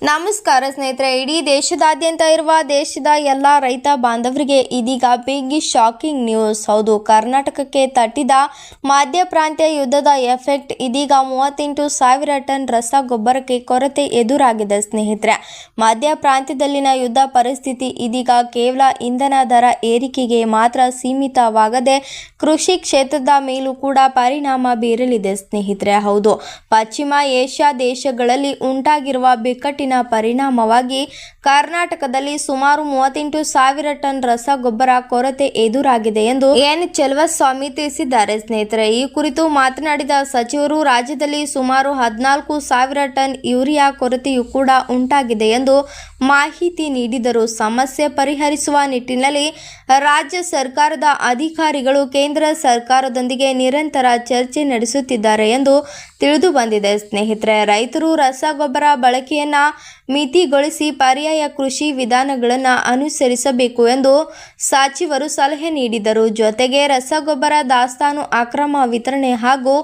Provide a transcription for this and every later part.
ನಮಸ್ಕಾರ ಸ್ನೇಹಿತರೆ, ಇಡೀ ದೇಶದಾದ್ಯಂತ ಇರುವ ದೇಶದ ಎಲ್ಲ ರೈತ ಬಾಂಧವರಿಗೆ ಇದೀಗ ಬಿಗ್ ಶಾಕಿಂಗ್ ನ್ಯೂಸ್. ಹೌದು, ಕರ್ನಾಟಕಕ್ಕೆ ತಟ್ಟಿದ ಮಧ್ಯ ಪ್ರಾಂತ್ಯ ಯುದ್ಧದ ಎಫೆಕ್ಟ್. ಇದೀಗ 38,000 ಟನ್ ರಸಗೊಬ್ಬರಕ್ಕೆ ಕೊರತೆ ಎದುರಾಗಿದೆ ಸ್ನೇಹಿತರೆ. ಮಧ್ಯ ಪ್ರಾಂತ್ಯದಲ್ಲಿನ ಯುದ್ಧ ಪರಿಸ್ಥಿತಿ ಇದೀಗ ಕೇವಲ ಇಂಧನ ದರ ಏರಿಕೆಗೆ ಮಾತ್ರ ಸೀಮಿತವಾಗದೆ ಕೃಷಿ ಕ್ಷೇತ್ರದ ಮೇಲೂ ಕೂಡ ಪರಿಣಾಮ ಬೀರಲಿದೆ ಸ್ನೇಹಿತರೆ. ಹೌದು, ಪಶ್ಚಿಮ ಏಷ್ಯಾ ದೇಶಗಳಲ್ಲಿ ಉಂಟಾಗಿರುವ ಬಿಕ್ಕಟ್ಟಿನ ಪರಿಣಾಮವಾಗಿ ಕರ್ನಾಟಕದಲ್ಲಿ ಸುಮಾರು 38,000 ಟನ್ ರಸಗೊಬ್ಬರ ಕೊರತೆ ಎದುರಾಗಿದೆ ಎಂದು ಎನ್ ಚೆಲುವಸ್ವಾಮಿ ತಿಳಿಸಿದ್ದಾರೆ ಸ್ನೇಹಿತರೆ. ಈ ಕುರಿತು ಮಾತನಾಡಿದ ಸಚಿವರು, ರಾಜ್ಯದಲ್ಲಿ ಸುಮಾರು 14,000 ಟನ್ ಯೂರಿಯಾ ಕೊರತೆಯೂ ಕೂಡ ಉಂಟಾಗಿದೆ ಎಂದು ಮಾಹಿತಿ ನೀಡಿದರು. ಸಮಸ್ಯೆ ಪರಿಹರಿಸುವ ನಿಟ್ಟಿನಲ್ಲಿ ರಾಜ್ಯ ಸರ್ಕಾರದ ಅಧಿಕಾರಿಗಳು ಕೇಂದ್ರ ಸರ್ಕಾರದೊಂದಿಗೆ ನಿರಂತರ ಚರ್ಚೆ ನಡೆಸುತ್ತಿದ್ದಾರೆ ಎಂದು ತಿಳಿದು ಬಂದಿದೆ ಸ್ನೇಹಿತರೆ. ರೈತರು ರಸಗೊಬ್ಬರ ಬಳಕೆಯನ್ನ ಮಿತಿಗೊಳಿಸಿ ಪರ್ಯಾಯ ಕೃಷಿ ವಿಧಾನಗಳನ್ನು ಅನುಸರಿಸಬೇಕು ಎಂದು ಸಚಿವರು ಸಲಹೆ ನೀಡಿದರು. ಜೊತೆಗೆ ರಸಗೊಬ್ಬರ ದಾಸ್ತಾನು ಅಕ್ರಮ ವಿತರಣೆ ಹಾಗೂ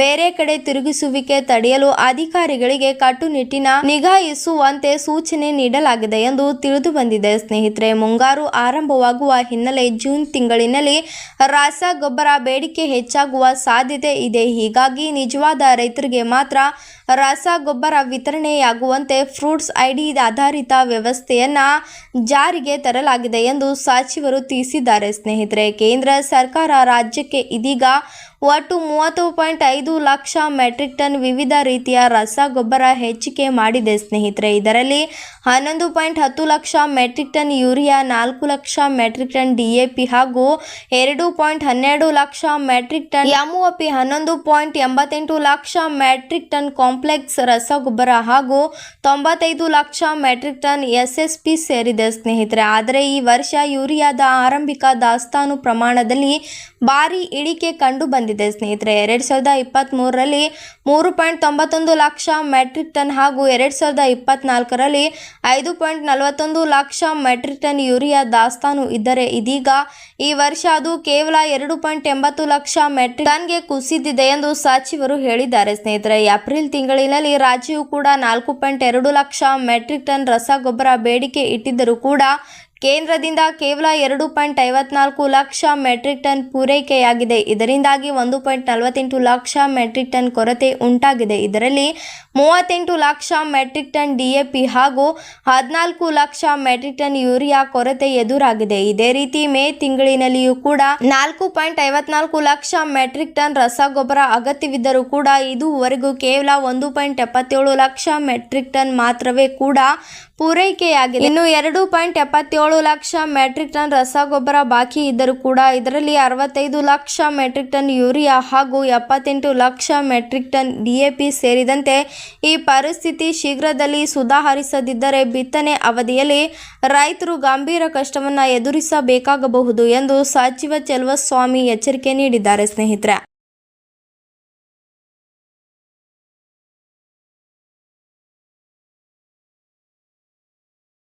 ಬೇರೆ ಕಡೆ ತಿರುಗಿಸುವಿಕೆ ತಡೆಯಲು ಅಧಿಕಾರಿಗಳಿಗೆ ಕಟ್ಟುನಿಟ್ಟಿನ ನಿಗಾ ಇರಿಸುವಂತೆ ಸೂಚನೆ ನೀಡಲಾಗಿದೆ ಎಂದು ತಿಳಿದು ಬಂದಿದೆ ಸ್ನೇಹಿತರೆ. ಮುಂಗಾರು ಆರಂಭವಾಗುವ ಹಿನ್ನೆಲೆ ಜೂನ್ ತಿಂಗಳಿನಲ್ಲಿ ರಸಗೊಬ್ಬರ ಬೇಡಿಕೆ ಹೆಚ್ಚಾಗುವ ಸಾಧ್ಯತೆ ಇದೆ. ಹೀಗಾಗಿ ನಿಜವಾದ ರೈತರಿಗೆ ಮಾತ್ರ ರಸಗೊಬ್ಬರ ವಿತರಣೆಯಾಗುವಂತೆ ಫ್ರೂಟ್ಸ್ ಐಡಿ ಆಧಾರಿತ ವ್ಯವಸ್ಥೆಯನ್ನ ಜಾರಿಗೆ ತರಲಾಗಿದೆ ಎಂದು ಸಚಿವರು ತಿಳಿಸಿದ್ದಾರೆ ಸ್ನೇಹಿತರೆ. ಕೇಂದ್ರ ಸರ್ಕಾರ ರಾಜ್ಯಕ್ಕೆ ಇದೀಗ ಒಟ್ಟು 30.5 ಲಕ್ಷ ಮೆಟ್ರಿಕ್ ಟನ್ ವಿವಿಧ ರೀತಿಯ ರಸಗೊಬ್ಬರ ಹೆಚ್ಚಿಕೆ ಮಾಡಿದೆ ಸ್ನೇಹಿತರೆ. ಇದರಲ್ಲಿ 11.10 lakh metric ton urea, 4 lakh metric ton DAP ಹಾಗೂ 2.12 lakh metric ton MOP, 11.88 lakh metric ton complex ರಸಗೊಬ್ಬರ ಹಾಗೂ 95 ಲಕ್ಷ ಮೆಟ್ರಿಕ್ ಟನ್ SSP ಸೇರಿದೆ ಸ್ನೇಹಿತರೆ. ಆದರೆ ಈ ವರ್ಷ ಯೂರಿಯಾದ ಆರಂಭಿಕ ದಾಸ್ತಾನು ಪ್ರಮಾಣದಲ್ಲಿ ಭಾರಿ ಇಳಿಕೆ ಕಂಡು ಬಂದಿದೆ ಸ್ನೇಹಿತರೆ. 2023ರಲ್ಲಿ 3.91 ಲಕ್ಷ ಮೆಟ್ರಿಕ್ ಟನ್ ಹಾಗೂ 2024ರಲ್ಲಿ 5.41 ಲಕ್ಷ ಮೆಟ್ರಿಕ್ ಟನ್ ಯೂರಿಯಾ ದಾಸ್ತಾನು ಇದ್ದರೆ ಇದೀಗ ಈ ವರ್ಷ ಅದು ಕೇವಲ 2.80 ಲಕ್ಷ ಮೆಟ್ರಿಕ್ ಟನ್ಗೆ ಕುಸಿದಿದೆ ಎಂದು ಸಚಿವರು ಹೇಳಿದ್ದಾರೆ ಸ್ನೇಹಿತರೆ. ಏಪ್ರಿಲ್ ತಿಂಗಳಿನಲ್ಲಿ ರಾಜ್ಯವು ಕೂಡ 4.2 ಲಕ್ಷ ಮೆಟ್ರಿಕ್ ಟನ್ ರಸಗೊಬ್ಬರ ಬೇಡಿಕೆ ಇಟ್ಟಿದ್ದರೂ ಕೂಡ ಕೇಂದ್ರದಿಂದ ಕೇವಲ 2.54 ಲಕ್ಷ ಮೆಟ್ರಿಕ್ ಟನ್ ಪೂರೈಕೆಯಾಗಿದೆ. ಇದರಿಂದಾಗಿ 1.48 ಲಕ್ಷ ಮೆಟ್ರಿಕ್ ಟನ್ ಕೊರತೆ ಉಂಟಾಗಿದೆ. ಇದರಲ್ಲಿ 38 ಲಕ್ಷ ಮೆಟ್ರಿಕ್ ಟನ್ ಡಿಎಪಿ ಹಾಗೂ 14 ಲಕ್ಷ ಮೆಟ್ರಿಕ್ ಟನ್ ಯೂರಿಯಾ ಕೊರತೆ ಎದುರಾಗಿದೆ. ಇದೇ ರೀತಿ ಮೇ ತಿಂಗಳಿನಲ್ಲಿಯೂ ಕೂಡ 4.54 ಲಕ್ಷ ಮೆಟ್ರಿಕ್ ಟನ್ ರಸಗೊಬ್ಬರ ಅಗತ್ಯವಿದ್ದರೂ ಕೂಡ ಇದುವರೆಗೂ ಕೇವಲ 1.77 ಲಕ್ಷ ಮೆಟ್ರಿಕ್ ಟನ್ ಮಾತ್ರವೇ ಕೂಡ ಪೂರೈಕೆಯಾಗಿದೆ. ಇನ್ನು 2.77 ಲಕ್ಷ ಮೆಟ್ರಿಕ್ ಟನ್ ರಸಗೊಬ್ಬರ ಬಾಕಿ ಇದ್ದರೂ ಕೂಡ ಇದರಲ್ಲಿ 65 ಲಕ್ಷ ಮೆಟ್ರಿಕ್ ಟನ್ ಯೂರಿಯಾ ಹಾಗೂ 78 ಲಕ್ಷ ಮೆಟ್ರಿಕ್ ಟನ್ ಡಿಎಪಿ ಸೇರಿದಂತೆ ಈ ಪರಿಸ್ಥಿತಿ ಶೀಘ್ರದಲ್ಲಿ ಸುಧಾರಿಸದಿದ್ದರೆ ಬಿತ್ತನೆ ಅವಧಿಯಲ್ಲಿ ರೈತರು ಗಂಭೀರ ಕಷ್ಟವನ್ನು ಎದುರಿಸಬೇಕಾಗಬಹುದು ಎಂದು ಸಚಿವ ಚೆಲುವಸ್ವಾಮಿ ಎಚ್ಚರಿಕೆ ನೀಡಿದ್ದಾರೆ ಸ್ನೇಹಿತರೆ.